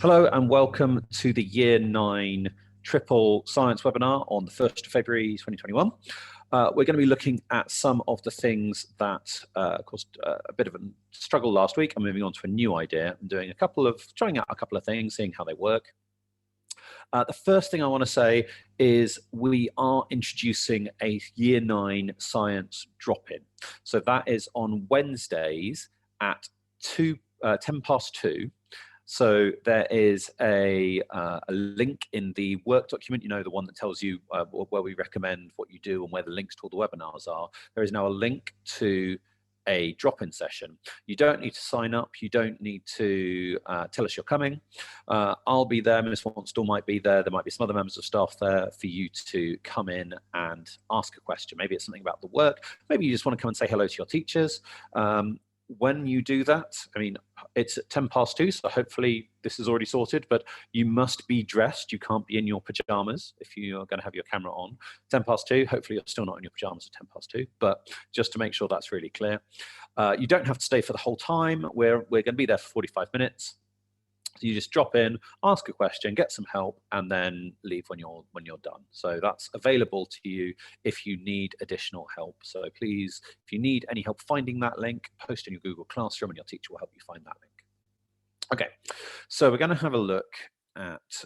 Hello and welcome to the Year 9 Triple Science webinar on the 1st of February 2021. We're going to be looking at some of the things that caused a bit of a struggle last week. I'm moving on to a new idea and trying out a couple of things, seeing how they work. The first thing I want to say is we are introducing a Year 9 Science drop-in. So that is on Wednesdays at 10 past 2. So there is a link in the work document, the one that tells you where we recommend what you do and where the links to all the webinars are. There is now a link to a drop-in session. You don't need to sign up. You don't need to tell us you're coming. I'll be there. Ms. Wanstall might be there. There might be some other members of staff there for you to come in and ask a question. Maybe it's something about the work. Maybe you just want to come and say hello to your teachers. When you do that, it's at 10 past 2, so hopefully this is already sorted, but you must be dressed. You can't be in your pajamas if you're going to have your camera on. 10 past 2, hopefully you're still not in your pajamas at 10 past 2, but just to make sure that's really clear. You don't have to stay for the whole time. We're going to be there for 45 minutes. So you just drop in, ask a question, get some help, and then leave when you're done. So that's available to you if you need additional help. So please, if you need any help finding that link, post in your Google Classroom and your teacher will help you find that link. Okay, so we're going to have a look at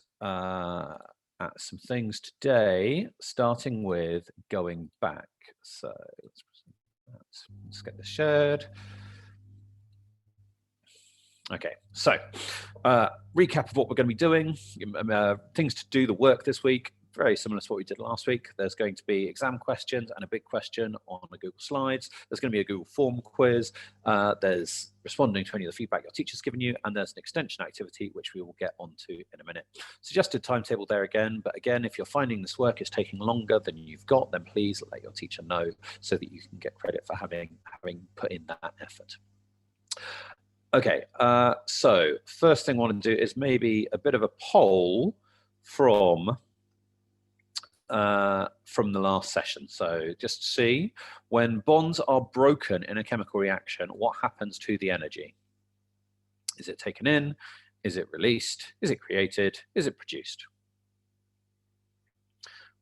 some things today, starting with going back. So let's get this shared. Okay, so recap of what we're going to be doing, things to do, the work this week, very similar to what we did last week. There's going to be exam questions and a big question on the Google Slides. There's going to be a Google form quiz. There's responding to any of the feedback your teacher's given you, and there's an extension activity, which we will get onto in a minute. Suggested timetable there again, but again, if you're finding this work is taking longer than you've got, then please let your teacher know so that you can get credit for having put in that effort. Okay, so first thing I want to do is maybe a bit of a poll from the last session. So just to see, when bonds are broken in a chemical reaction, what happens to the energy? Is it taken in? Is it released? Is it created? Is it produced?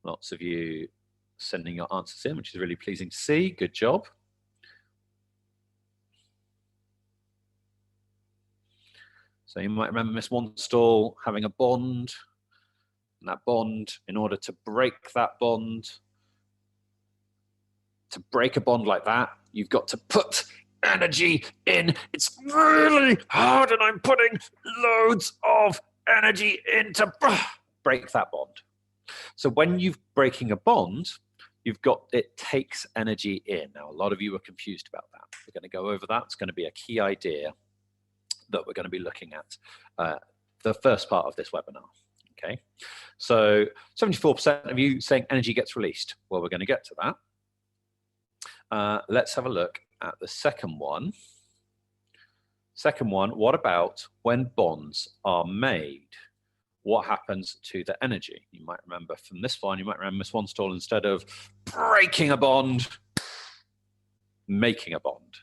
Lots of you sending your answers in, which is really pleasing to see. Good job. So you might remember Miss Wanstall having a bond, and that bond, in order to break that bond, to break a bond like that, you've got to put energy in. It's really hard, and I'm putting loads of energy in to break that bond. So when you're breaking a bond, it takes energy in. Now, a lot of you are confused about that. We're going to go over that. It's going to be a key idea that we're going to be looking at the first part of this webinar. Okay, so 74% of you saying energy gets released. Well, we're going to get to that. Let's have a look at the second one. Second one, what about when bonds are made? What happens to the energy? You might remember from this one, you might remember Miss Wanstall, instead of breaking a bond, making a bond.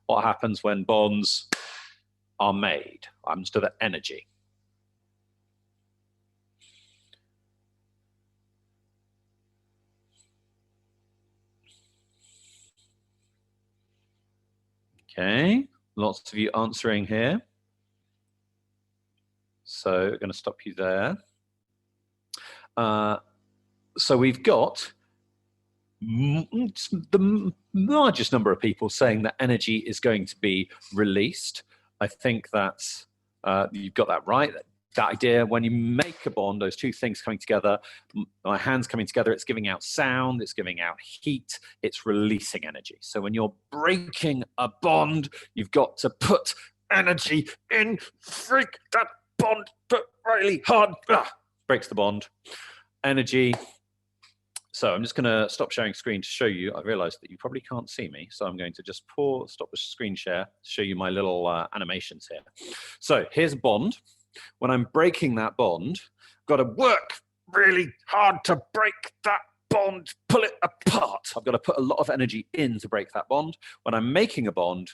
What happens when bonds are made? Happens to the energy. Okay, lots of you answering here. So we're going to stop you there. So we've got the largest number of people saying that energy is going to be released. I think that's, you've got that right. That idea, when you make a bond, those two things coming together, my hands coming together, it's giving out sound, it's giving out heat, it's releasing energy. So when you're breaking a bond, you've got to put energy in, freak that bond, put really hard, breaks the bond, energy. So I'm just going to stop sharing screen to show you. I realized that you probably can't see me, so I'm going to just stop the screen share to show you my little animations here. So here's a bond. When I'm breaking that bond, I've got to work really hard to break that bond, pull it apart. I've got to put a lot of energy in to break that bond. When I'm making a bond,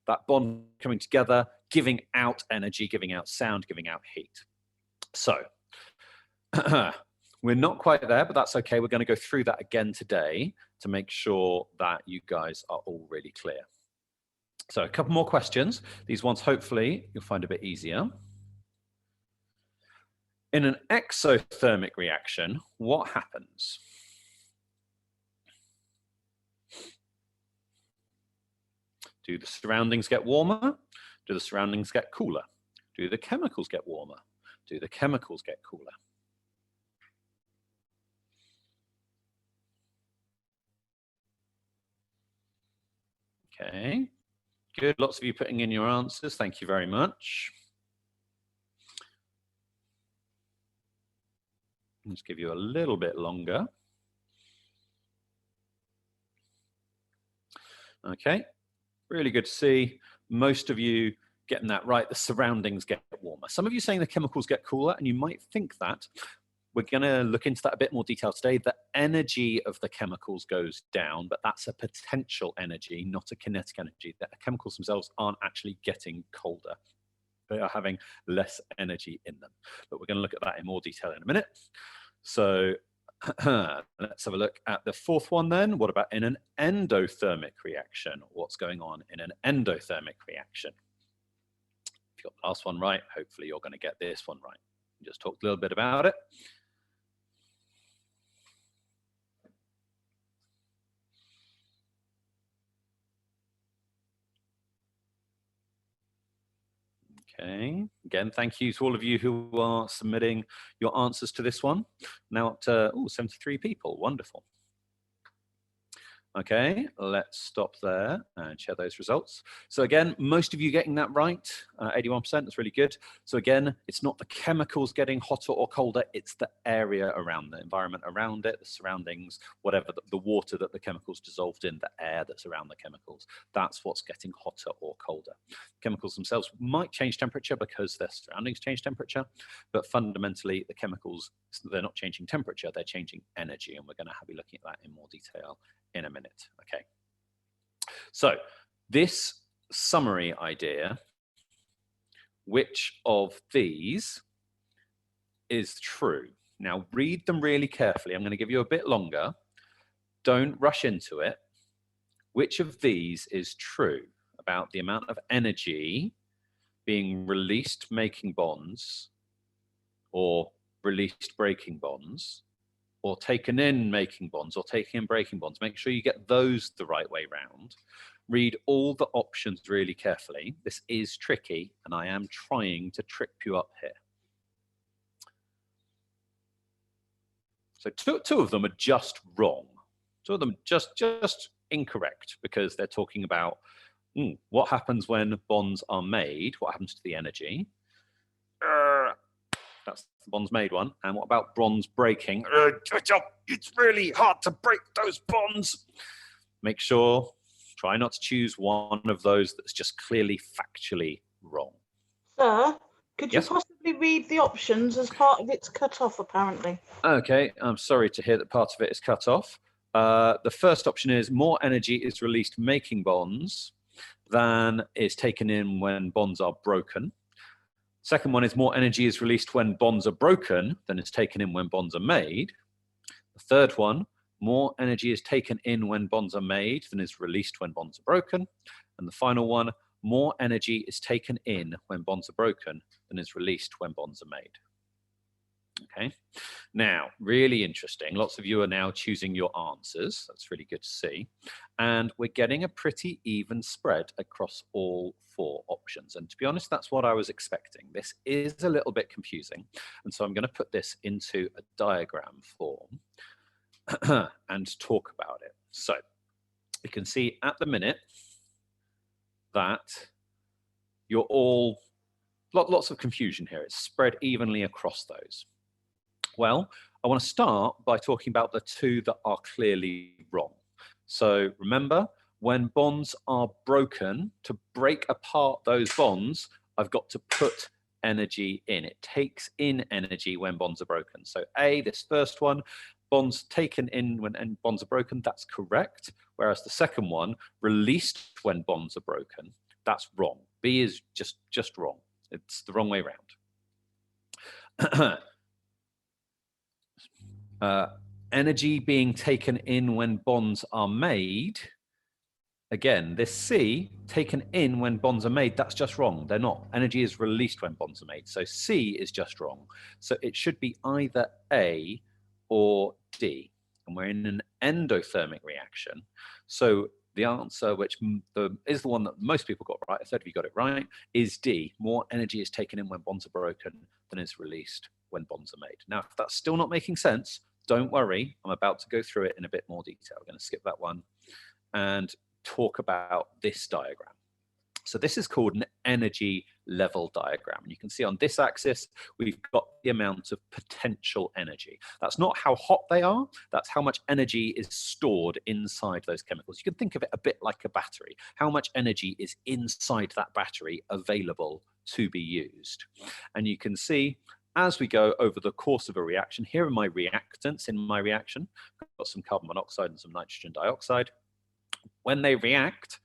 that bond coming together, giving out energy, giving out sound, giving out heat. So we're not quite there, but that's okay. We're going to go through that again today to make sure that you guys are all really clear. So a couple more questions. These ones, hopefully, you'll find a bit easier. In an exothermic reaction, what happens? Do the surroundings get warmer? Do the surroundings get cooler? Do the chemicals get warmer? Do the chemicals get cooler? Okay, good. Lots of you putting in your answers. Thank you very much. Let's give you a little bit longer. Okay, really good to see most of you getting that right. The surroundings get warmer. Some of you saying the chemicals get cooler, and you might think that. We're going to look into that a bit more detail today. The energy of the chemicals goes down, but that's a potential energy, not a kinetic energy. The chemicals themselves aren't actually getting colder. They are having less energy in them. But we're going to look at that in more detail in a minute. So let's have a look at the fourth one then. What about in an endothermic reaction? What's going on in an endothermic reaction? If you got the last one right, hopefully you're going to get this one right. We just talked a little bit about it. Okay, again, thank you to all of you who are submitting your answers to this one. Now up to 73 people, wonderful. Okay, let's stop there and share those results. So again, most of you getting that right, 81%, that's really good. So again, it's not the chemicals getting hotter or colder, it's the area around the environment around it, the surroundings, whatever, the water that the chemicals dissolved in, the air that's around the chemicals. That's what's getting hotter or colder. Chemicals themselves might change temperature because their surroundings change temperature, but fundamentally the chemicals, they're not changing temperature, they're changing energy, and we're going to be looking at that in more detail in a minute. Okay, so this summary idea, which of these is true? Now read them really carefully. I'm going to give you a bit longer. Don't rush into it. Which of these is true about the amount of energy being released making bonds, or released breaking bonds, or taken in making bonds, or taking in breaking bonds? Make sure you get those the right way round. Read all the options really carefully. This is tricky, and I am trying to trip you up here. So two of them are just wrong. Two of them just incorrect, because they're talking about what happens when bonds are made, what happens to the energy. That's the bonds made one. And what about bonds breaking? It's really hard to break those bonds. Make sure, try not to choose one of those that's just clearly factually wrong. Sir, could you possibly read the options, as part of it's cut off apparently? Okay, I'm sorry to hear that part of it is cut off. The first option is more energy is released making bonds than is taken in when bonds are broken. Second one is more energy is released when bonds are broken than is taken in when bonds are made. The third one, more energy is taken in when bonds are made than is released when bonds are broken. And the final one, more energy is taken in when bonds are broken than is released when bonds are made. Okay, now, really interesting. Lots of you are now choosing your answers. That's really good to see. And we're getting a pretty even spread across all four options. And to be honest, that's what I was expecting. This is a little bit confusing. And so I'm going to put this into a diagram form and talk about it. So you can see at the minute that you're all, lots of confusion here. It's spread evenly across those. Well, I want to start by talking about the two that are clearly wrong. So remember, when bonds are broken, to break apart those bonds, I've got to put energy in. It takes in energy when bonds are broken. So A, this first one, bonds taken in when bonds are broken, that's correct. Whereas the second one, released when bonds are broken, That's wrong. B is just wrong. It's the wrong way around. Energy being taken in when bonds are made. Again, this C, taken in when bonds are made, that's just wrong. They're not. Energy is released when bonds are made. So C is just wrong. So it should be either A or D. And we're in an endothermic reaction. So the answer, which is the one that most people got right, a third of you got it right, is D. More energy is taken in when bonds are broken than is released when bonds are made. Now, if that's still not making sense, don't worry. I'm about to go through it in a bit more detail. I'm going to skip that one and talk about this diagram. So this is called an energy level diagram. And you can see on this axis, we've got the amount of potential energy. That's not how hot they are, that's how much energy is stored inside those chemicals. You can think of it a bit like a battery. How much energy is inside that battery available to be used? And you can see as we go over the course of a reaction, here are my reactants in my reaction. I've got some carbon monoxide and some nitrogen dioxide. When they react,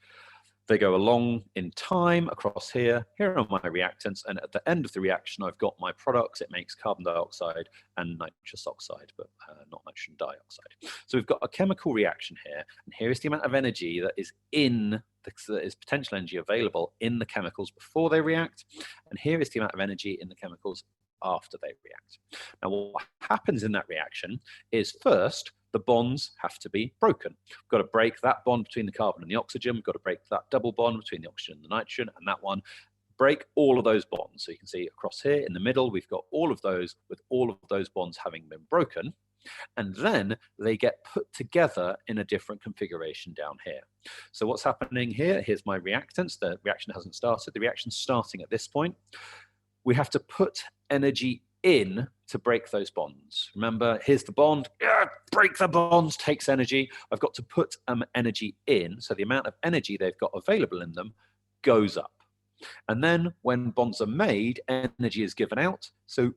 they go along in time across here. Here are my reactants, and at the end of the reaction, I've got my products. It makes carbon dioxide and nitrous oxide, but not nitrogen dioxide. So we've got a chemical reaction here, and here is the amount of energy that is potential energy available in the chemicals before they react, and here is the amount of energy in the chemicals after they react. Now, what happens in that reaction is first, the bonds have to be broken. We've got to break that bond between the carbon and the oxygen. We've got to break that double bond between the oxygen and the nitrogen, and that one. Break all of those bonds. So you can see across here in the middle, we've got all of those with all of those bonds having been broken. And then they get put together in a different configuration down here. So what's happening here? Here's my reactants. The reaction hasn't started. The reaction's starting at this point. We have to put energy in to break those bonds. Remember, here's the bond. Break the bonds takes energy. I've got to put energy in, so the amount of energy they've got available in them goes up. And then when bonds are made, energy is given out. So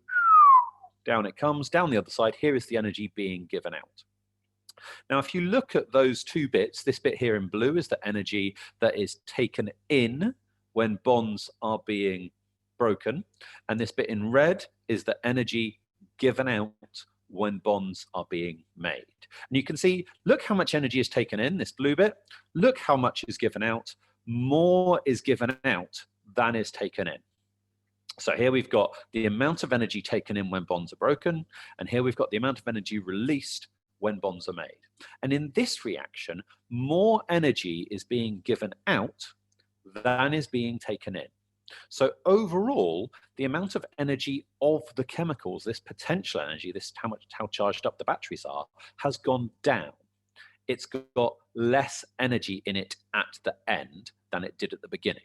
down it comes, down the other side. Here is the energy being given out. Now, if you look at those two bits, this bit here in blue is the energy that is taken in when bonds are being broken, and this bit in red is the energy given out when bonds are being made. And you can see, look how much energy is taken in, this blue bit. Look how much is given out. More is given out than is taken in. So here we've got the amount of energy taken in when bonds are broken, and here we've got the amount of energy released when bonds are made. And in this reaction, more energy is being given out than is being taken in. So overall, the amount of energy of the chemicals, this potential energy, this how charged up the batteries are, has gone down. It's got less energy in it at the end than it did at the beginning.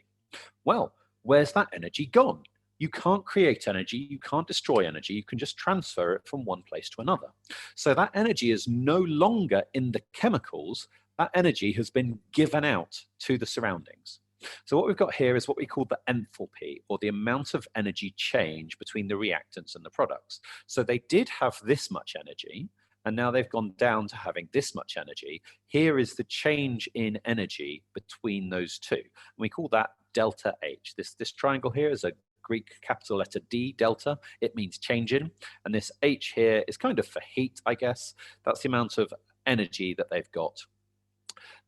Well, where's that energy gone? You can't create energy, you can't destroy energy, you can just transfer it from one place to another. So that energy is no longer in the chemicals, that energy has been given out to the surroundings. So what we've got here is what we call the enthalpy, or the amount of energy change between the reactants and the products. So they did have this much energy, and now they've gone down to having this much energy. Here is the change in energy between those two. And we call that delta H. This triangle here is a Greek capital letter D, delta. It means change in. And this H here is kind of for heat, I guess. That's the amount of energy that they've got.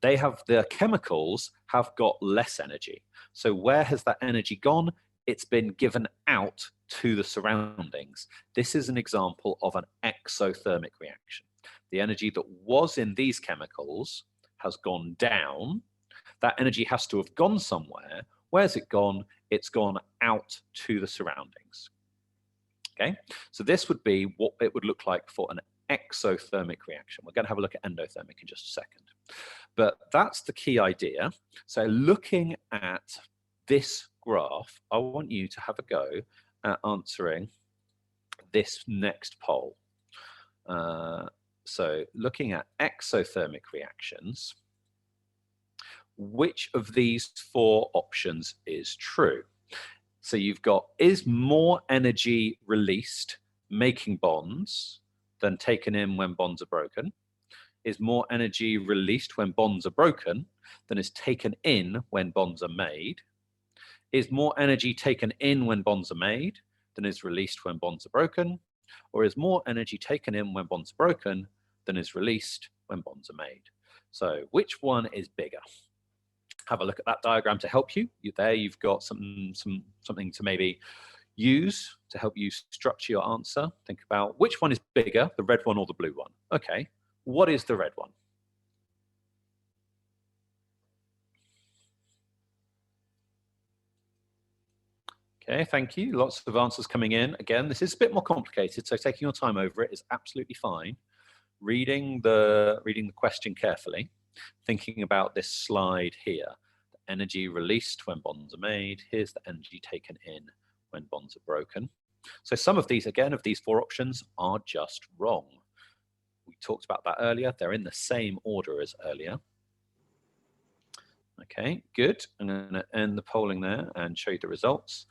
The chemicals have got less energy. So where has that energy gone? It's been given out to the surroundings. This is an example of an exothermic reaction. The energy that was in these chemicals has gone down. That energy has to have gone somewhere. Where's it gone? It's gone out to the surroundings. Okay, so this would be what it would look like for an exothermic reaction. We're going to have a look at endothermic in just a second. But that's the key idea. So looking at this graph, I want you to have a go at answering this next poll. So looking at exothermic reactions, which of these four options is true? So you've got, is more energy released making bonds than taken in when bonds are broken? Is more energy released when bonds are broken than is taken in when bonds are made? Is more energy taken in when bonds are made than is released when bonds are broken? Or is more energy taken in when bonds are broken than is released when bonds are made? So which one is bigger? Have a look at that diagram to help you. You've got something to maybe use to help you structure your answer. Think about which one is bigger, the red one or the blue one. Okay, what is the red one? Okay, thank you. Lots of answers coming in. Again, this is a bit more complicated, so taking your time over it is absolutely fine. Reading the question carefully, thinking about this slide here. The energy released when bonds are made. Here's the energy taken in when bonds are broken. So some of these, again, of these four options are just wrong. We talked about that earlier. They're in the same order as earlier. Okay, good. I'm going to end the polling there and show you the results.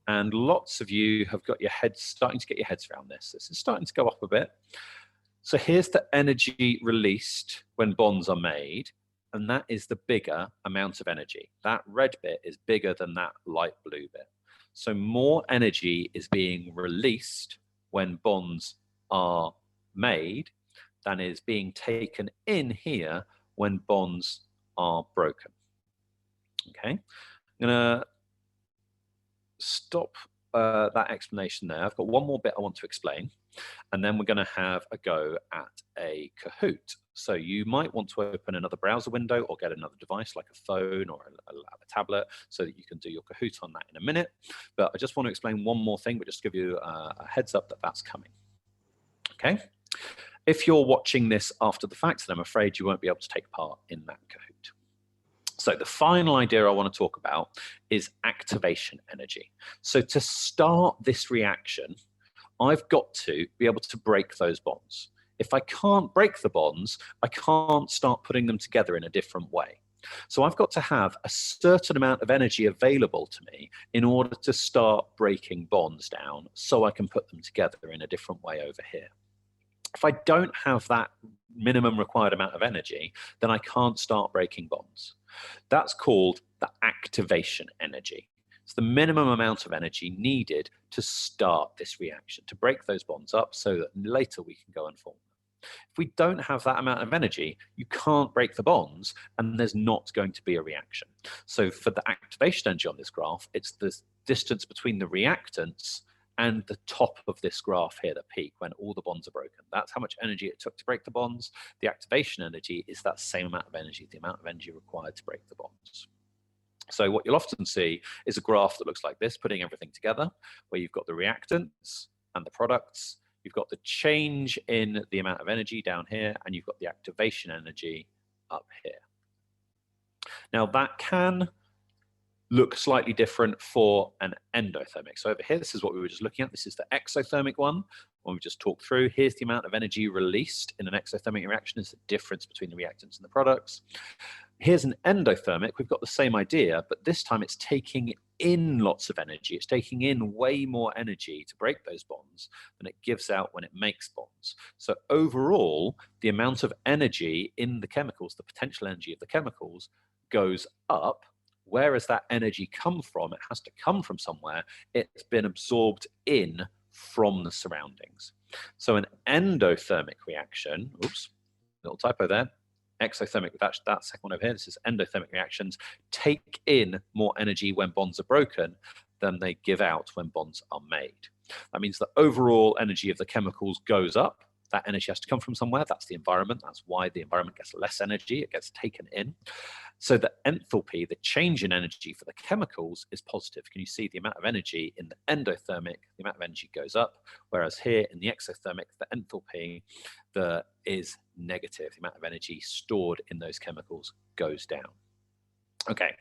And lots of you have got your heads, starting to get your heads around this. This is starting to go up a bit. So here's the energy released when bonds are made, and that is the bigger amount of energy. That red bit is bigger than that light blue bit. So more energy is being released when bonds are made than is being taken in here when bonds are broken. Okay, I'm gonna stop that explanation there. I've got one more bit I want to explain, and then we're going to have a go at a Kahoot. So you might want to open another browser window or get another device like a phone or a tablet so that you can do your Kahoot on that in a minute. But I just want to explain one more thing, but just give you a heads up that that's coming. Okay. If you're watching this after the fact, then I'm afraid you won't be able to take part in that Kahoot. So the final idea I want to talk about is activation energy. So to start this reaction, I've got to be able to break those bonds. If I can't break the bonds, I can't start putting them together in a different way. So I've got to have a certain amount of energy available to me in order to start breaking bonds down so I can put them together in a different way over here. If I don't have that minimum required amount of energy, then I can't start breaking bonds. That's called the activation energy. It's the minimum amount of energy needed to start this reaction, to break those bonds up so that later we can go and form them. If we don't have that amount of energy, you can't break the bonds and there's not going to be a reaction. So for the activation energy on this graph, it's the distance between the reactants and the top of this graph here, the peak, when all the bonds are broken. That's how much energy it took to break the bonds. The activation energy is that same amount of energy, the amount of energy required to break the bonds. So what you'll often see is a graph that looks like this, putting everything together, where you've got the reactants and the products, you've got the change in the amount of energy down here, and you've got the activation energy up here. Now that can look slightly different for an endothermic. So over here, this is what we were just looking at. This is the exothermic one we just talked through. Here's the amount of energy released in an exothermic reaction. Is the difference between the reactants and the products. Here's an endothermic. We've got the same idea, but this time it's taking in lots of energy. It's taking in way more energy to break those bonds than it gives out when it makes bonds. So overall, the amount of energy in the chemicals, the potential energy of the chemicals, goes up. Where has that energy come from? It has to come from somewhere. It's been absorbed in from the surroundings. So an endothermic reaction, oops, little typo there, exothermic, that second one over here, this is endothermic reactions, take in more energy when bonds are broken than they give out when bonds are made. That means the overall energy of the chemicals goes up. That energy has to come from somewhere. That's the environment. That's why the environment gets less energy. It gets taken in. So the enthalpy, the change in energy for the chemicals, is positive. Can you see the amount of energy in the endothermic, the amount of energy goes up, whereas here in the exothermic, the enthalpy is negative. The amount of energy stored in those chemicals goes down. Okay.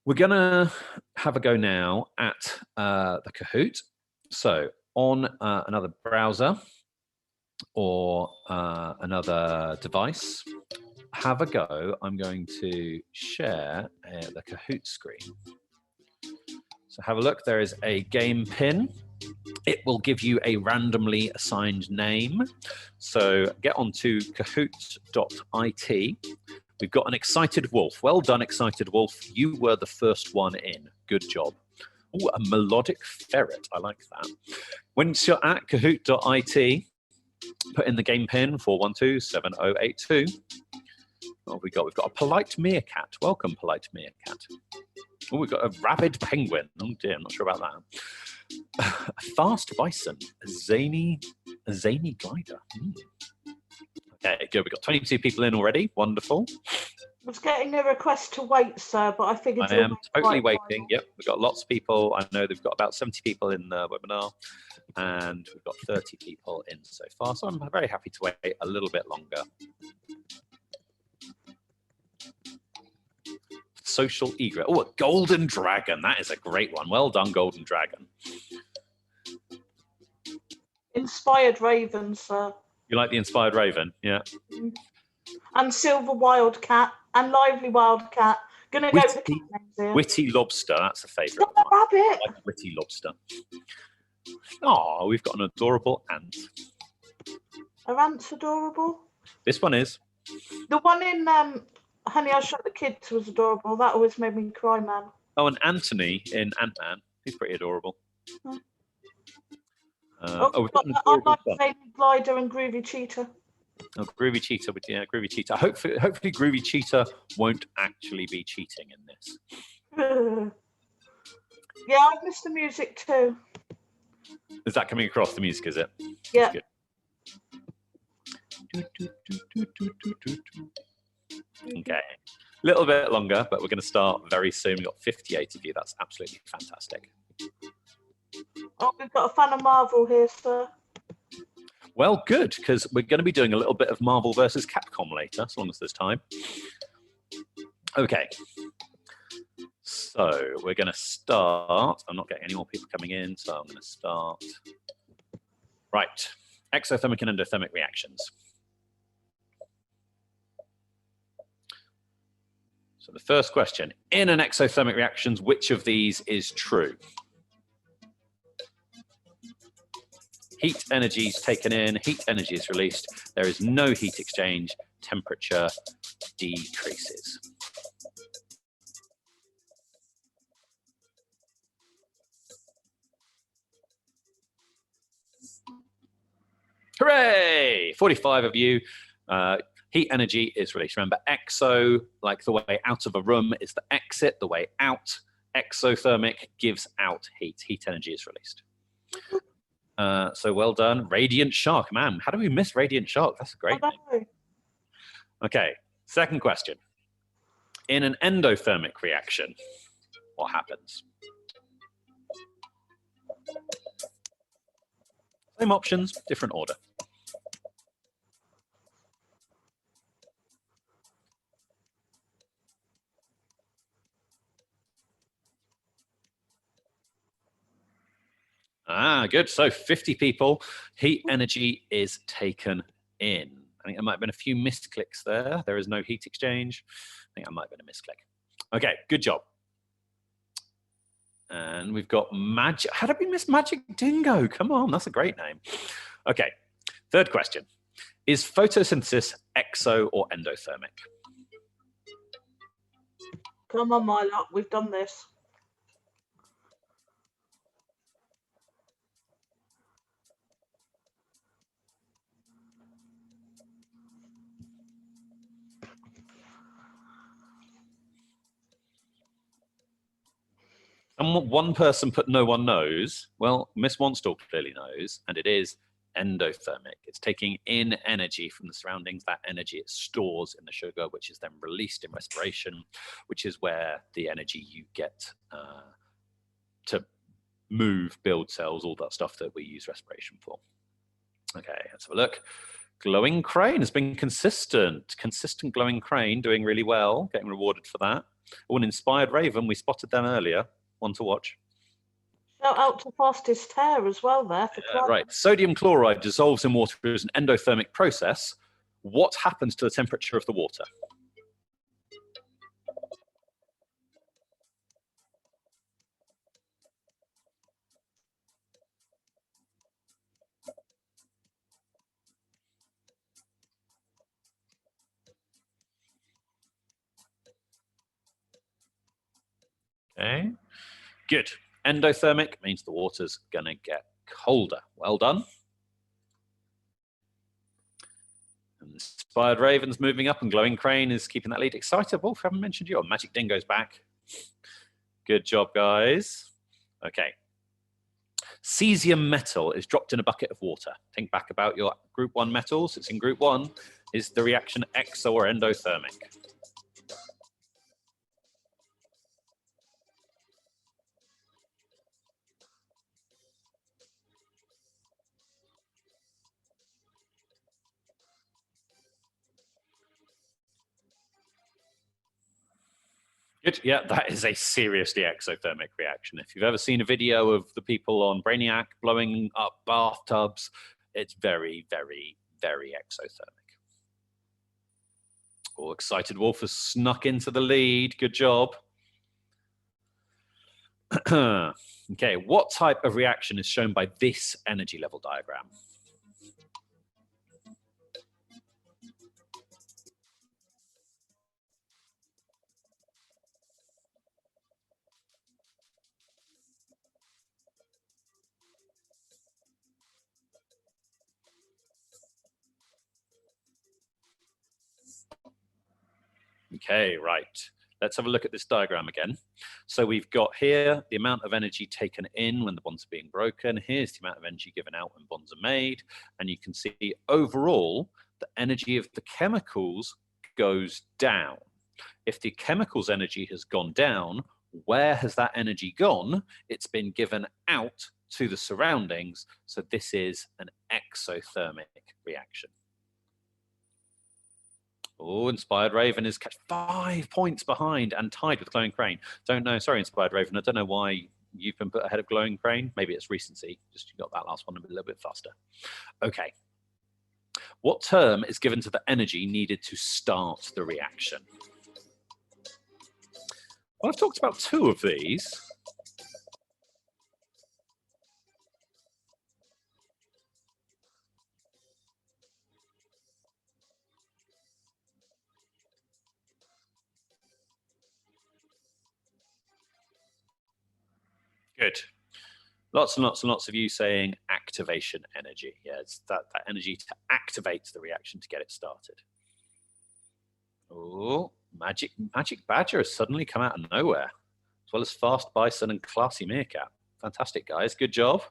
We're going to have a go now at the Kahoot. So on another browser or another device, have a go. I'm going to share the Kahoot screen. So have a look. There is a game pin. It will give you a randomly assigned name. So get onto kahoot.it, We've got an excited wolf. Well done, excited wolf. You were the first one in. Good job. Oh, a melodic ferret. I like that. Once you're at kahoot.it, put in the game pin 4127082. What have we got? We've got a polite meerkat. Welcome, polite meerkat. Oh, we've got a rabid penguin. Oh dear, I'm not sure about that. A fast bison. A zany glider. Okay, good. We've got 22 people in already. Wonderful. I was getting a request to wait, sir, but I figured I you'll am wait totally quite waiting. fine. Yep, we've got lots of people. I know they've got about 70 people in the webinar, and we've got 30 people in so far. So I'm very happy to wait a little bit longer. Social egret. Oh, a golden dragon. That is a great one. Well done, golden dragon. Inspired raven, sir. You like the inspired raven? Yeah. And silver wildcat and lively wildcat. Gonna go with the cat names here. Witty lobster. That's a favourite of The mine. rabbit. I like witty lobster. Oh, we've got an adorable ant. Are ants adorable? This one is. The one in Honey, I Shot the Kids was adorable. That always made me cry, man. Oh, and Anthony in Ant-Man. He's pretty adorable. Hmm. We've got an I adorable like one. Zany Glider and Groovy Cheetah. Oh, Groovy Cheetah. Yeah, Groovy Cheetah. Hopefully Groovy Cheetah won't actually be cheating in this. Yeah, I miss the music too. Is that coming across the music, is it? Yeah. Okay. A little bit longer, but we're going to start very soon. We've got 58 of you. That's absolutely fantastic. Oh, we've got a fan of Marvel here, sir. Well, good, because we're going to be doing a little bit of Marvel versus Capcom later, as long as there's time. Okay. So we're going to start. I'm not getting any more people coming in, so I'm going to start. Right. Exothermic and endothermic reactions. So the first question, in an exothermic reactions, which of these is true? Heat energy is taken in, heat energy is released. There is no heat exchange, temperature decreases. Hooray! 45 of you. Heat energy is released. Remember, exo, like the way out of a room is the exit, the way out. Exothermic gives out heat. Heat energy is released. So well done. Radiant Shark. Man, how do we miss Radiant Shark? That's a great name. Okay, second question. In an endothermic reaction, what happens? Same options, different order. Ah, good. So 50 people, heat energy is taken in. I think there might have been a few misclicks there. There is no heat exchange. I think that might have been a misclick. Okay, good job. And we've got Magic. How did we miss Magic Dingo? Come on, that's a great name. Okay, third question. Is photosynthesis exo or endothermic? Come on, my lot, we've done this. And one person put no one knows. Well, Miss Wanstall clearly knows, and it is endothermic. It's taking in energy from the surroundings. That energy it stores in the sugar, which is then released in respiration, which is where the energy you get to move, build cells, all that stuff that we use respiration for. Okay, let's have a look. Glowing Crane has been consistent. Consistent Glowing Crane, doing really well, getting rewarded for that. Oh, an Inspired Raven, we spotted them earlier. One to watch. Shout out to Fastest Hair as well there. For right. Sodium chloride dissolves in water as an endothermic process. What happens to the temperature of the water? Okay, good. Endothermic means the water's gonna get colder. Well done. And Inspired Raven's moving up and Glowing Crane is keeping that lead. Excited Wolf, haven't mentioned you. Oh, Magic Dingo's back. Good job, guys. Okay. Cesium metal is dropped in a bucket of water. Think back about your group 1 metals. It's in group 1. Is the reaction exo or endothermic? Good. Yeah, that is a seriously exothermic reaction. If you've ever seen a video of the people on Brainiac blowing up bathtubs, it's very, very, very exothermic. Oh, Excited Wolf has snuck into the lead. Good job. Okay, what type of reaction is shown by this energy level diagram? Okay, right. Let's have a look at this diagram again. So we've got here the amount of energy taken in when the bonds are being broken. Here's the amount of energy given out when bonds are made. And you can see overall, the energy of the chemicals goes down. If the chemicals energy has gone down, where has that energy gone? It's been given out to the surroundings. So this is an exothermic reaction. Oh, Inspired Raven is 5 points behind and tied with Glowing Crane. Don't know, sorry, Inspired Raven, I don't know why you've been put ahead of Glowing Crane. Maybe it's recency, just you got that last one a little bit faster. Okay. What term is given to the energy needed to start the reaction? Well, I've talked about 2 of these. Good. Lots and lots and lots of you saying activation energy. Yeah, it's that energy to activate the reaction to get it started. Oh, Magic Badger has suddenly come out of nowhere, as well as Fast Bison and Classy Meerkat. Fantastic, guys. Good job.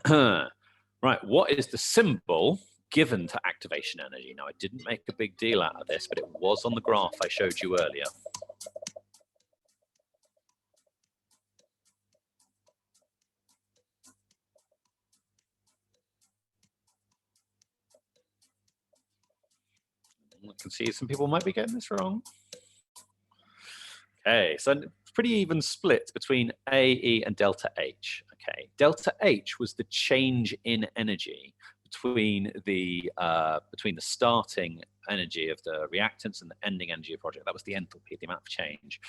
Right, what is the symbol given to activation energy? Now, I didn't make a big deal out of this, but it was on the graph I showed you earlier. I can see some people might be getting this wrong. Okay, so pretty even split between A, E, and delta H. Okay, delta H was the change in energy between the starting energy of the reactants and the ending energy of the project. That was the enthalpy, the amount of change.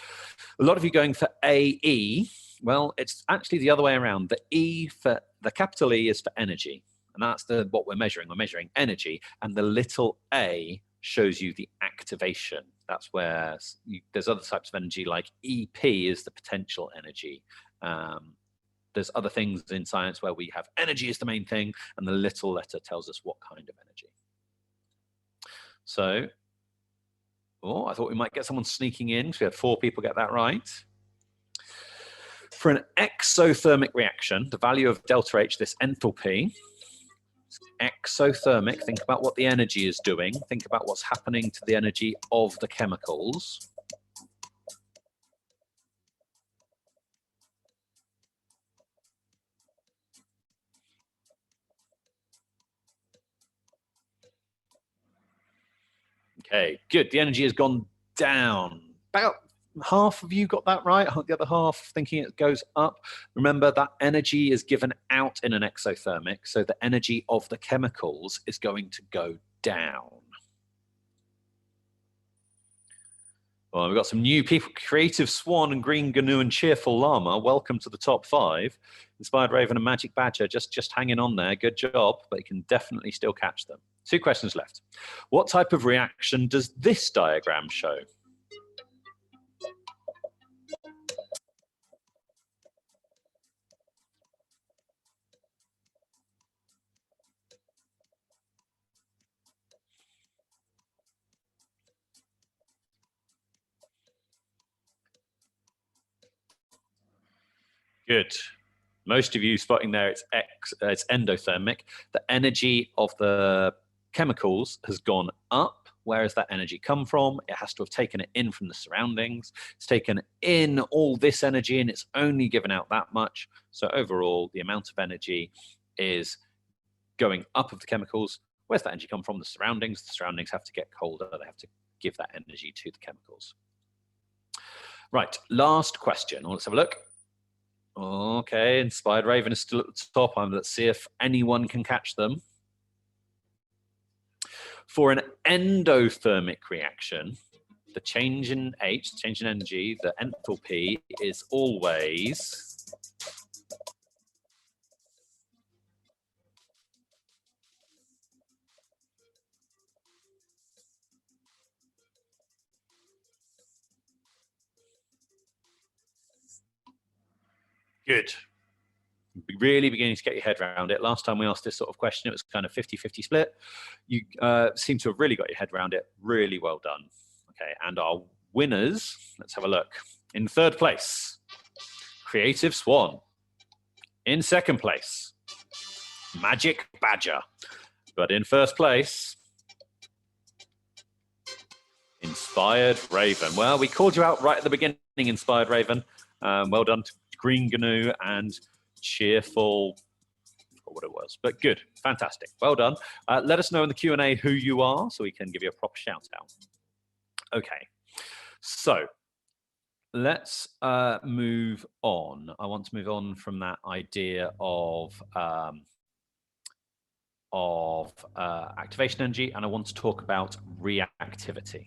A lot of you going for AE. Well, it's actually the other way around. The E for the capital E is for energy, and that's what we're measuring. We're measuring energy, and the little a shows you the activation. That's where there's other types of energy like EP is the potential energy. There's other things in science where we have energy is the main thing, and the little letter tells us what kind of energy. So, oh, I thought we might get someone sneaking in. So we had 4 people get that right. For an exothermic reaction, the value of delta H, this enthalpy, exothermic, think about what the energy is doing. Think about what's happening to the energy of the chemicals. Okay, good. The energy has gone down. About half of you got that right. The other half thinking it goes up. Remember that energy is given out in an exothermic, so the energy of the chemicals is going to go down. Well, we've got some new people. Creative Swan and Green Gnu and Cheerful Llama. Welcome to the top 5. Inspired Raven and Magic Badger just hanging on there. Good job, but you can definitely still catch them. 2 questions left. What type of reaction does this diagram show? Good. Most of you spotting there, it's endothermic. The energy of the chemicals has gone up. Where has that energy come from? It has to have taken it in from the surroundings. It's taken in all this energy and it's only given out that much. So overall, the amount of energy is going up of the chemicals. Where's that energy come from? The surroundings. The surroundings have to get colder. They have to give that energy to the chemicals. Right, last question. Let's have a look. Okay, Inspired Raven is still at the top. Let's see if anyone can catch them. For an endothermic reaction, the change in H, change in energy, the enthalpy is always good. Really beginning to get your head around it. Last time we asked this sort of question, it was kind of 50-50 split. You seem to have really got your head around it. Really well done. Okay, and our winners, let's have a look. In third place, Creative Swan. In second place, Magic Badger. But in first place, Inspired Raven. Well, we called you out right at the beginning, Inspired Raven. Well done to Green GNU and Cheerful, or what it was, but good, fantastic, well done. Let us know in the Q&A who you are so we can give you a proper shout out. Okay, so let's move on. I want to move on from that idea of activation energy, and I want to talk about reactivity.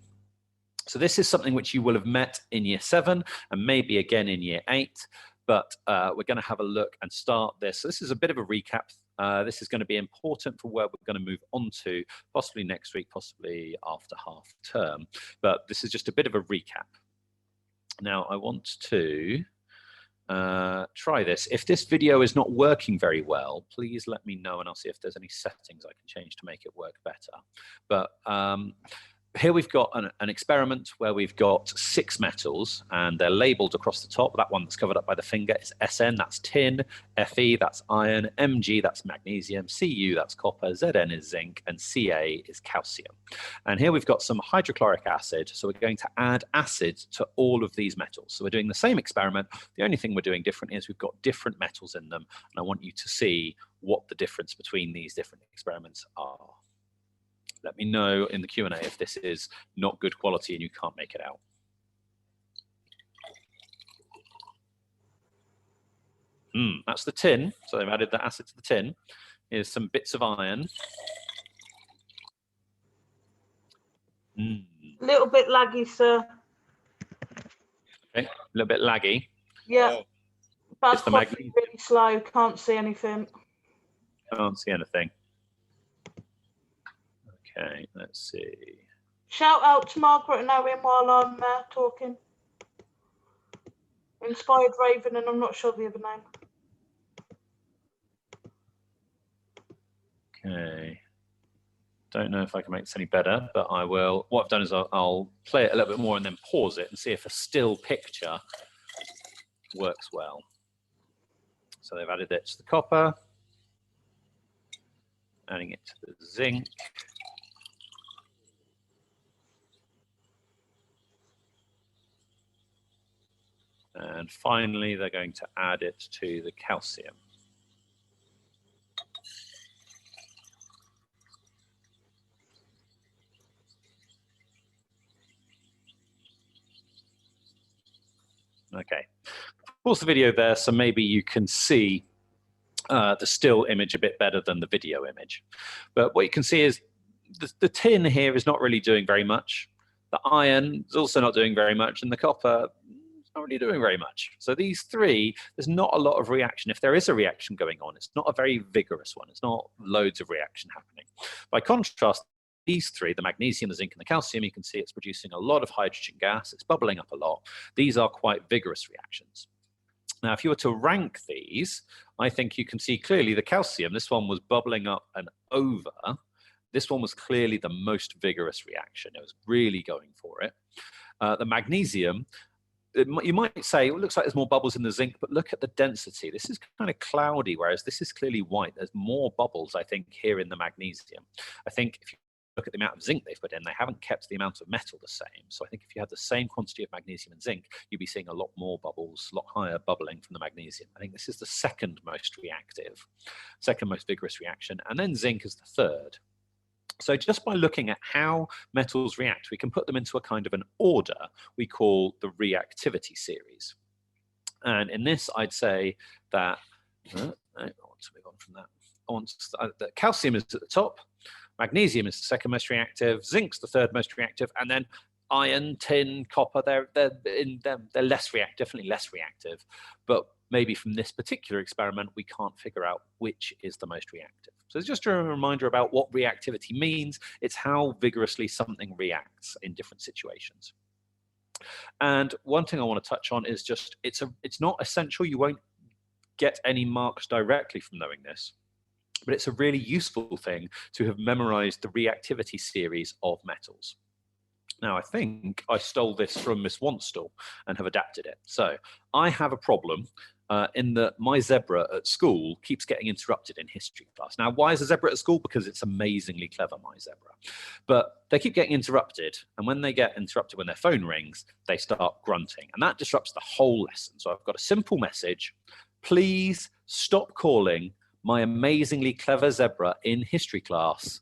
So this is something which you will have met in year 7 and maybe again in year 8. But we're going to have a look and start this. So this is a bit of a recap. This is going to be important for where we're going to move on to, possibly next week, possibly after half term. But this is just a bit of a recap. Now, I want to try this. If this video is not working very well, please let me know and I'll see if there's any settings I can change to make it work better. But here we've got an experiment where we've got 6 metals and they're labeled across the top. That one that's covered up by the finger is Sn, that's tin, Fe, that's iron, Mg, that's magnesium, Cu, that's copper, Zn is zinc, and Ca is calcium. And here we've got some hydrochloric acid. So we're going to add acid to all of these metals. So we're doing the same experiment. The only thing we're doing different is we've got different metals in them. And I want you to see what the difference between these different experiments are. Let me know in the Q&A if this is not good quality and you can't make it out. That's the tin. So they've added the acid to the tin. Here's some bits of iron. A little bit laggy, sir. Okay, a little bit laggy. Yeah. That's the really slow. Can't see anything. Can't see anything. Okay, let's see. Shout out to Margaret and Owen while I'm talking. Inspired Raven, and I'm not sure the other name. Okay. Don't know if I can make this any better, but I will. What I've done is I'll play it a little bit more and then pause it and see if a still picture works well. So they've added it to the copper, adding it to the zinc. And finally, they're going to add it to the calcium. Okay, pause the video there so maybe you can see the still image a bit better than the video image. But what you can see is the tin here is not really doing very much. The iron is also not doing very much, and the copper not really doing very much. So these 3, there's not a lot of reaction. If there is a reaction going on, it's not a very vigorous one. It's not loads of reaction happening. By contrast, these 3, the magnesium, the zinc, and the calcium, you can see it's producing a lot of hydrogen gas. It's bubbling up a lot. These are quite vigorous reactions. Now, if you were to rank these, I think you can see clearly the calcium, this one was bubbling up and over. This one was clearly the most vigorous reaction. It was really going for it. The magnesium, you might say, well, it looks like there's more bubbles in the zinc, but look at the density. This is kind of cloudy, whereas this is clearly white. There's more bubbles, I think, here in the magnesium. I think if you look at the amount of zinc they've put in, they haven't kept the amount of metal the same. So I think if you had the same quantity of magnesium and zinc, you'd be seeing a lot more bubbles, a lot higher bubbling from the magnesium. I think this is the second most reactive, second most vigorous reaction, and then zinc is the third. So just by looking at how metals react, we can put them into a kind of an order we call the reactivity series. And in this, I'd say that, I want to move on from that. The calcium is at the top, magnesium is the second most reactive, zinc's the third most reactive, and then iron, tin, copper, they're less reactive, definitely less reactive. But maybe from this particular experiment, we can't figure out which is the most reactive. So it's just a reminder about what reactivity means. It's how vigorously something reacts in different situations. And one thing I want to touch on is just, it's not essential. You won't get any marks directly from knowing this, but it's a really useful thing to have memorized the reactivity series of metals. Now, I think I stole this from Miss Wanstall and have adapted it. So I have a problem in that my zebra at school keeps getting interrupted in history class. Now, why is a zebra at school? Because it's amazingly clever, my zebra. But they keep getting interrupted, and when they get interrupted when their phone rings, they start grunting, and that disrupts the whole lesson. So I've got a simple message: please stop calling my amazingly clever zebra in history class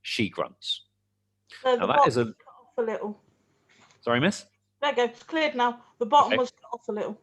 she grunts. So now that is a... cut off a little. Sorry, miss? There you go, it's cleared now. The bottom was cut off a little.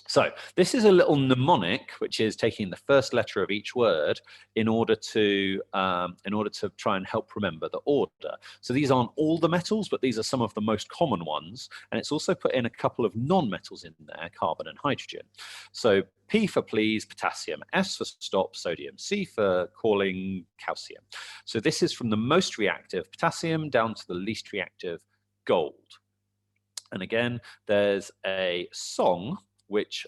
So this is a little mnemonic, which is taking the first letter of each word in order to try and help remember the order. So these aren't all the metals, but these are some of the most common ones. And it's also put in a couple of non-metals in there, carbon and hydrogen. So P for please, potassium, S for stop, sodium, C for calling, calcium. So this is from the most reactive, potassium, down to the least reactive, gold. And again, there's a song which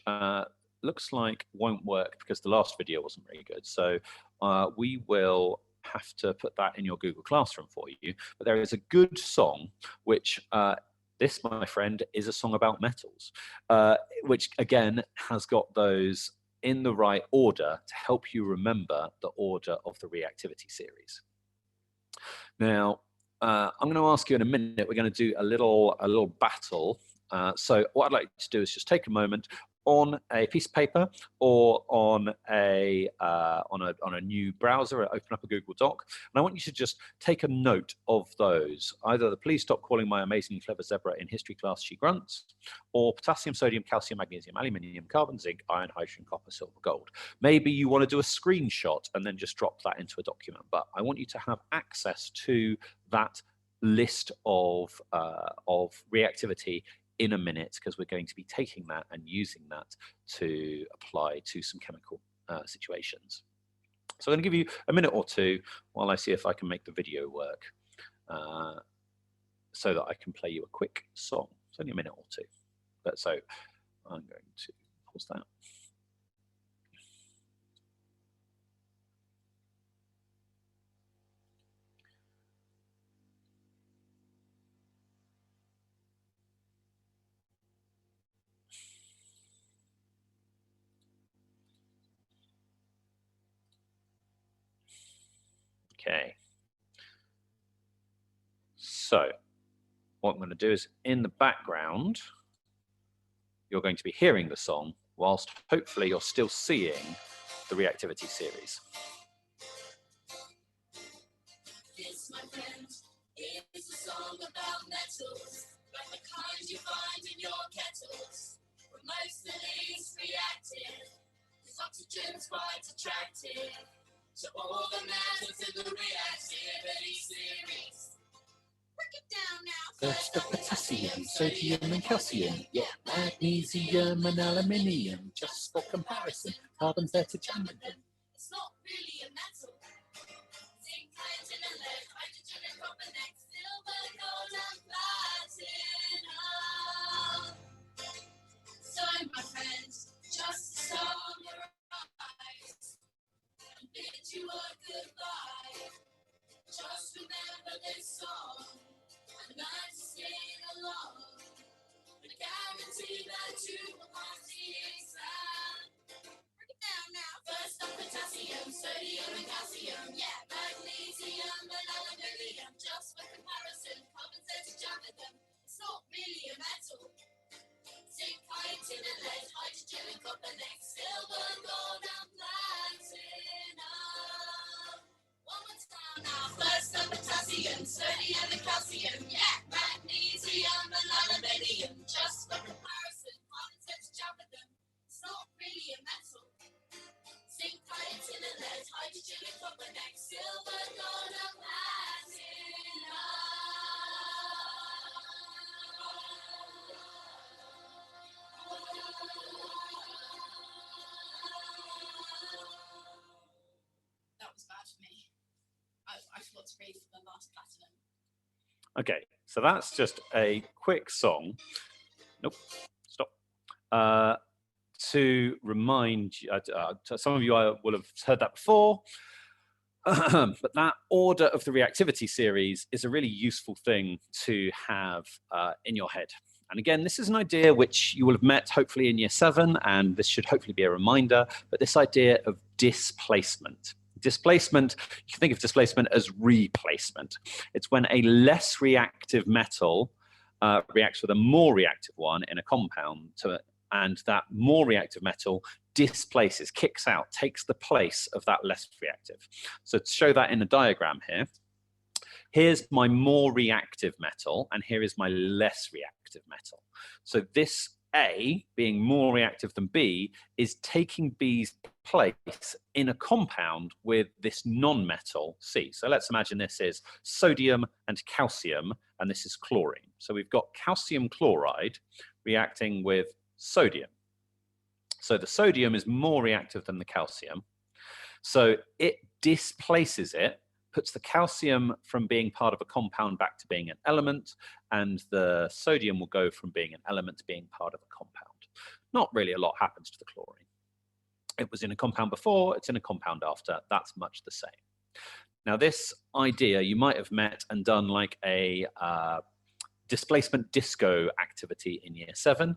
looks like won't work because the last video wasn't very good. So we will have to put that in your Google Classroom for you. But there is a good song, which this, my friend, is a song about metals, which again has got those in the right order to help you remember the order of the reactivity series. Now, I'm going to ask you in a minute, we're going to do a little battle. So what I'd like to do is just take a moment on a piece of paper or on a new browser, open up a Google Doc, and I want you to just take a note of those. Either the please stop calling my amazing clever zebra in history class she grunts, or potassium, sodium, calcium, magnesium, aluminium, carbon, zinc, iron, hydrogen, copper, silver, gold. Maybe you want to do a screenshot and then just drop that into a document, but I want you to have access to that list of reactivity in a minute, because we're going to be taking that and using that to apply to some chemical situations. So I'm going to give you a minute or two while I see if I can make the video work so that I can play you a quick song. It's only a minute or two. But so I'm going to pause that. Okay, so what I'm going to do is in the background, you're going to be hearing the song whilst hopefully you're still seeing the reactivity series. This, my friend, is a song about metals, like the kind you find in your kettles. But most the least reactive, because oxygen's quite attractive. So all the metals in the reactivity series. Break it down now. First the potassium, sodium and calcium. Yeah, magnesium and aluminium. Just for comparison, carbon's there to jam with them. It's not really a metal. Zinc, hydrogen and lead, hydrogen and copper next, silver, gold and platinum. So my friends, just summarize and bid you a goodbye. Just remember this song and learn to sing along. When guarantee that you will pass the exam. Break it down now. First up, potassium, sodium, and calcium. Yeah, magnesium, and aluminium. Just for comparison, carbon says jam with them. It's not really a metal. Zinc, hydrogen, and lead, hydrogen, and copper, next, silver, gold, and platinum. One more time now. First up, potassium, sodium, and calcium. Yeah, magnesium, and aluminium. Just for comparison, carbon says jam with them. It's not really a metal. Zinc, hydrogen, and lead, hydrogen, and copper, next, silver, gold, and platinum. That was bad for me. I forgot to read for the last platinum. Okay, so that's just a quick song. Nope, stop. To remind you, some of you will have heard that before, but that order of the reactivity series is a really useful thing to have in your head. And again, this is an idea which you will have met hopefully in year 7, and this should hopefully be a reminder, but this idea of displacement. Displacement, you can think of displacement as replacement. It's when a less reactive metal reacts with a more reactive one in a compound, and that more reactive metal displaces, kicks out, takes the place of that less reactive. So to show that in a diagram here, here's my more reactive metal, and here is my less reactive metal. So this A, being more reactive than B, is taking B's place in a compound with this non-metal C. So let's imagine this is sodium and calcium, and this is chlorine. So we've got calcium chloride reacting with sodium. So the sodium is more reactive than the calcium. So it displaces it, puts the calcium from being part of a compound back to being an element, and the sodium will go from being an element to being part of a compound. Not really a lot happens to the chlorine. It was in a compound before, it's in a compound after, that's much the same. Now this idea you might have met and done like a displacement disco activity in year 7.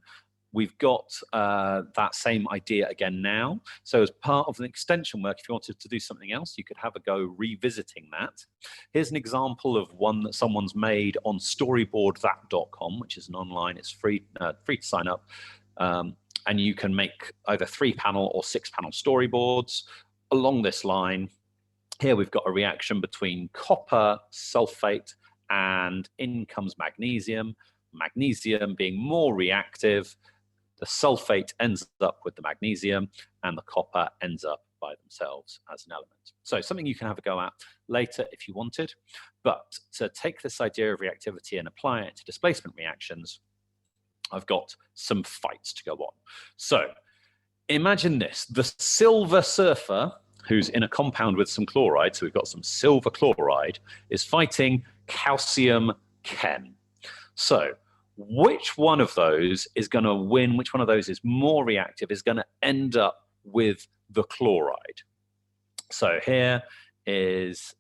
We've got that same idea again now. So as part of an extension work, if you wanted to do something else, you could have a go revisiting that. Here's an example of one that someone's made on storyboardthat.com, which is an online, it's free to sign up. And you can make either 3-panel or 6-panel storyboards along this line. Here we've got a reaction between copper sulfate and in comes magnesium. Magnesium being more reactive, the sulfate ends up with the magnesium and the copper ends up by themselves as an element. So something you can have a go at later if you wanted, but to take this idea of reactivity and apply it to displacement reactions, I've got some fights to go on. So imagine this, the silver surfer who's in a compound with some chloride, so we've got some silver chloride, is fighting calcium chem. So which one of those is going to win, which one of those is more reactive, is going to end up with the chloride? So here is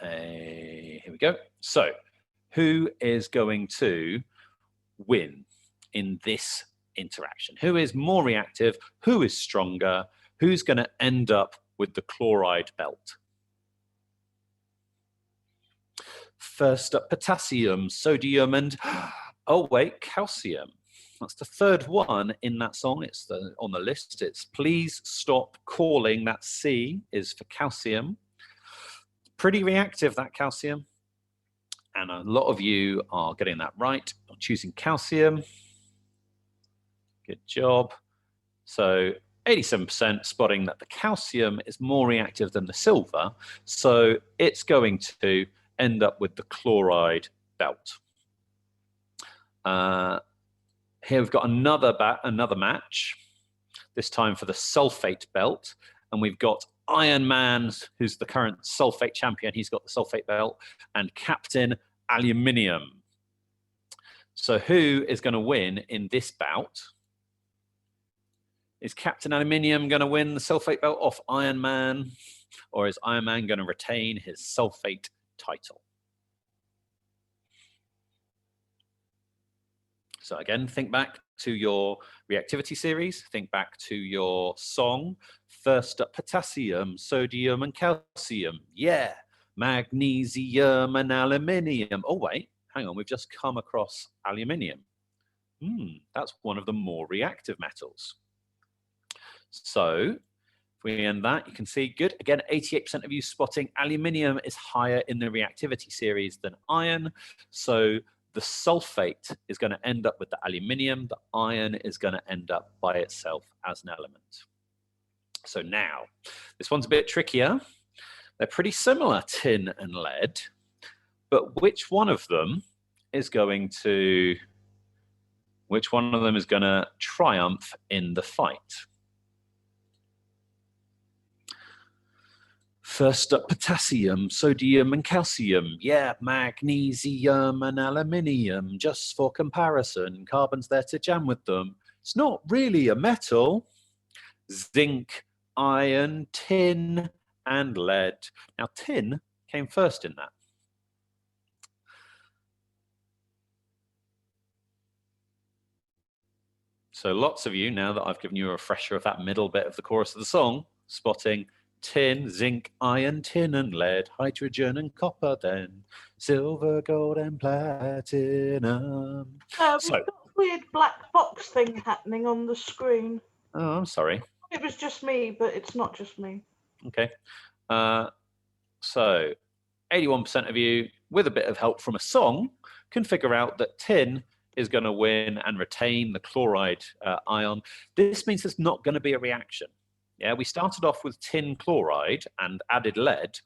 here we go. So who is going to win in this interaction? Who is more reactive? Who is stronger? Who's going to end up with the chloride belt? First up, potassium, sodium, and oh wait, calcium. That's the third one in that song. It's on the list. It's please stop calling. That C is for calcium. Pretty reactive, that calcium. And a lot of you are getting that right, choosing calcium. Good job. So 87% spotting that the calcium is more reactive than the silver. So it's going to end up with the chloride belt. Here we've got another match, this time for the sulfate belt. And we've got Iron Man, who's the current sulfate champion. He's got the sulfate belt, and Captain Aluminium. So who is going to win in this bout? Is Captain Aluminium going to win the sulfate belt off Iron Man? Or is Iron Man going to retain his sulfate title? So again, think back to your reactivity series, think back to your song. First up, potassium, sodium and calcium. Yeah, magnesium and aluminium. Oh wait, hang on, we've just come across aluminium. That's one of the more reactive metals. So if we end that, you can see good. Again, 88% of you spotting aluminium is higher in the reactivity series than iron. So the sulfate is going to end up with the aluminium. The iron is going to end up by itself as an element. So now, this one's a bit trickier. They're pretty similar, tin and lead, but which one of them is going to triumph in the fight? First up, potassium, sodium and calcium. Yeah, magnesium and aluminium. Just for comparison, carbon's there to jam with them. It's not really a metal. Zinc, iron, tin, and lead. Now, tin came first in that. So lots of you, now that I've given you a refresher of that middle bit of the chorus of the song, spotting tin, zinc, iron, tin and lead, hydrogen and copper, then silver, gold and platinum. We've got a weird black box thing happening on the screen. Oh, I'm sorry. It was just me, but it's not just me. Okay. So 81% of you, with a bit of help from a song, can figure out that tin is going to win and retain the chloride ion. This means there's not going to be a reaction. Yeah, we started off with tin chloride and added lead,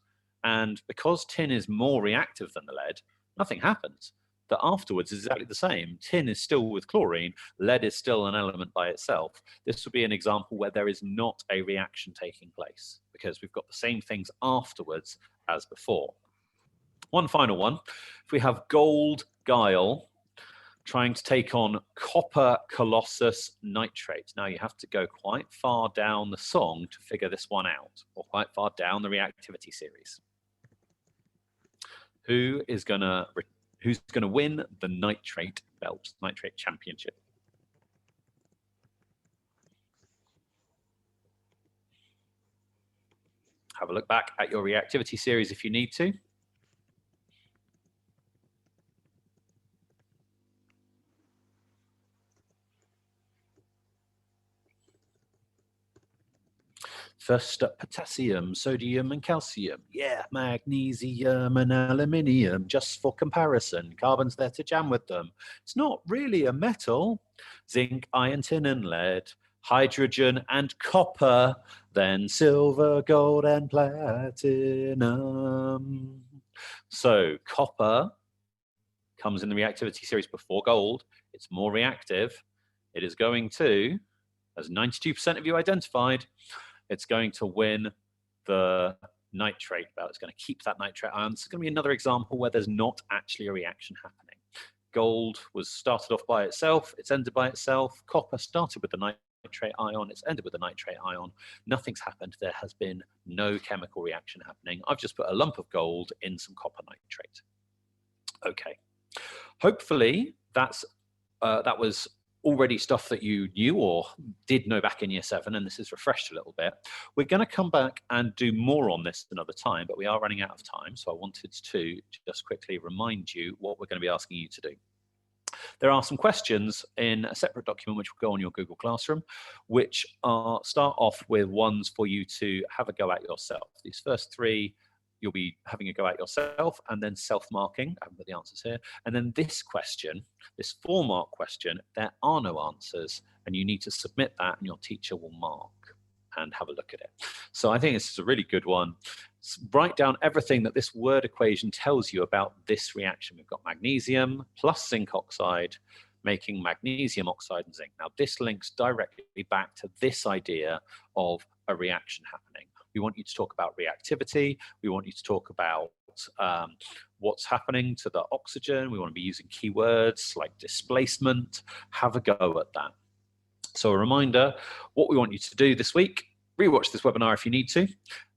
and because tin is more reactive than the lead, nothing happens. That afterwards is exactly the same. Tin is still with chlorine, lead is still an element by itself. This would be an example where there is not a reaction taking place because we've got the same things afterwards as before. One final one. If we have gold guile trying to take on copper colossus nitrate. Now you have to go quite far down the song to figure this one out, or quite far down the reactivity series. Who's gonna win the nitrate belt, nitrate championship? Have a look back at your reactivity series if you need to. First up, potassium, sodium and calcium. Yeah, magnesium and aluminium. Just for comparison, carbon's there to jam with them. It's not really a metal. Zinc, iron, tin and lead. Hydrogen and copper. Then silver, gold and platinum. So copper comes in the reactivity series before gold. It's more reactive. It is going to, as 92% of you identified, it's going to win the nitrate belt. It's going to keep that nitrate ion. This is going to be another example where there's not actually a reaction happening. Gold was started off by itself. It's ended by itself. Copper started with the nitrate ion. It's ended with the nitrate ion. Nothing's happened. There has been no chemical reaction happening. I've just put a lump of gold in some copper nitrate. Okay. Hopefully that was already stuff that you knew or did know back in year 7, and this is refreshed a little bit. We're going to come back and do more on this another time, but we are running out of time, so I wanted to just quickly remind you what we're going to be asking you to do. There are some questions in a separate document which will go on your Google Classroom, which start off with ones for you to have a go at yourself. These first 3 you'll be having a go at yourself, and then self-marking. I haven't put the answers here. And then this question, this 4-mark question, there are no answers, and you need to submit that, and your teacher will mark and have a look at it. So I think this is a really good one. Write down everything that this word equation tells you about this reaction. We've got magnesium plus zinc oxide making magnesium oxide and zinc. Now this links directly back to this idea of a reaction happening. We want you to talk about reactivity. We want you to talk about what's happening to the oxygen. We want to be using keywords like displacement. Have a go at that. So a reminder, what we want you to do this week, rewatch this webinar if you need to,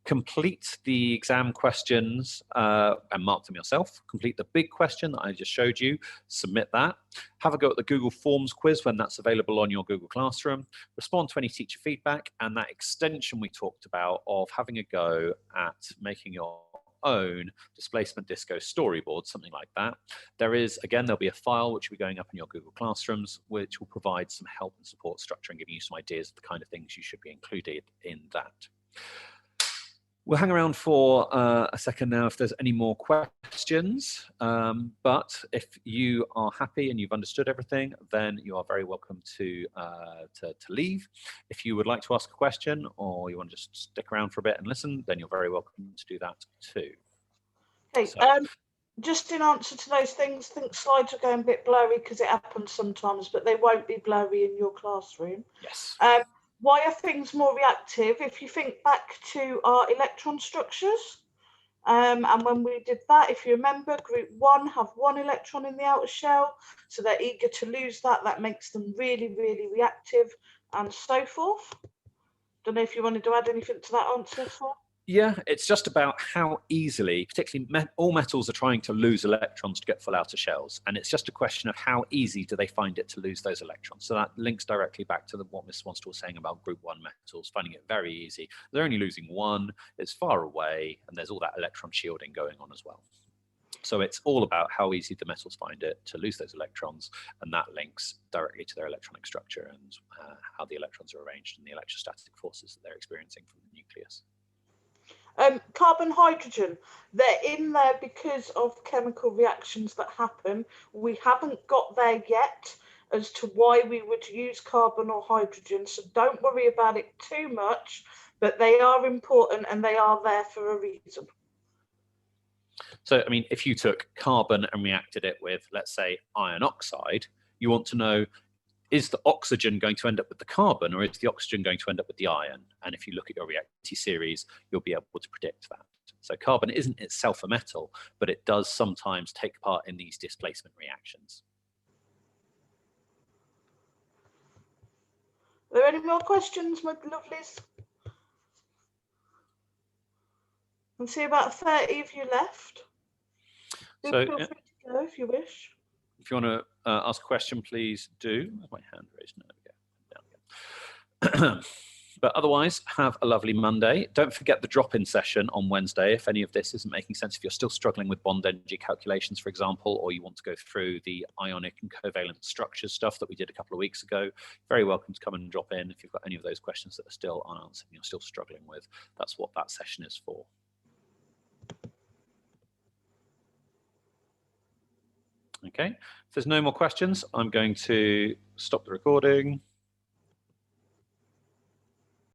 complete the exam questions and mark them yourself. Complete the big question that I just showed you, submit that. Have a go at the Google Forms quiz when that's available on your Google Classroom. Respond to any teacher feedback, and that extension we talked about of having a go at making your own displacement disco storyboard, something like that. There is, again, there'll be a file which will be going up in your Google Classrooms, which will provide some help and support structure and giving you some ideas of the kind of things you should be included in that. We'll hang around for a second now if there's any more questions, but if you are happy and you've understood everything, then you are very welcome to leave. If you would like to ask a question or you want to just stick around for a bit and listen, then you're very welcome to do that too. Okay, So, just in answer to those things, I think slides are going a bit blurry because it happens sometimes, but they won't be blurry in your classroom. yes. Why are things more reactive? If you think back to our electron structures, and when we did that, if you remember, group 1 have 1 electron in the outer shell, so they're eager to lose that. That makes them really, really reactive, and so forth. Don't know if you wanted to add anything to that answer, sir? Yeah, it's just about how easily, particularly all metals are trying to lose electrons to get full outer shells. And it's just a question of how easy do they find it to lose those electrons. So that links directly back to what Ms. Swanstall was saying about group 1 metals, finding it very easy. They're only losing 1, it's far away, and there's all that electron shielding going on as well. So it's all about how easy the metals find it to lose those electrons, and that links directly to their electronic structure and how the electrons are arranged and the electrostatic forces that they're experiencing from the nucleus. Carbon, hydrogen, they're in there because of chemical reactions that happen. We haven't got there yet as to why we would use carbon or hydrogen, so don't worry about it too much, but they are important and they are there for a reason. So, I mean, if you took carbon and reacted it with, let's say, iron oxide, you want to know, is the oxygen going to end up with the carbon, or is the oxygen going to end up with the iron? And if you look at your Reactivity series, you'll be able to predict that. So carbon isn't itself a metal, but it does sometimes take part in these displacement reactions. Are there any more questions, my lovelies? I see about 30 of you lleft. Do So, feel free to go if you wish. If you want to ask a question, please do. My hand raised. No, there we go. But otherwise, have a lovely Monday. Don't forget the drop-in session on Wednesday. If any of this isn't making sense, if you're still struggling with bond energy calculations, for example, or you want to go through the ionic and covalent structures stuff that we did a couple of weeks ago, very welcome to come and drop in. If you've got any of those questions that are still unanswered and you're still struggling with, that's what that session is for. Okay, if there's no more questions, I'm going to stop the recording.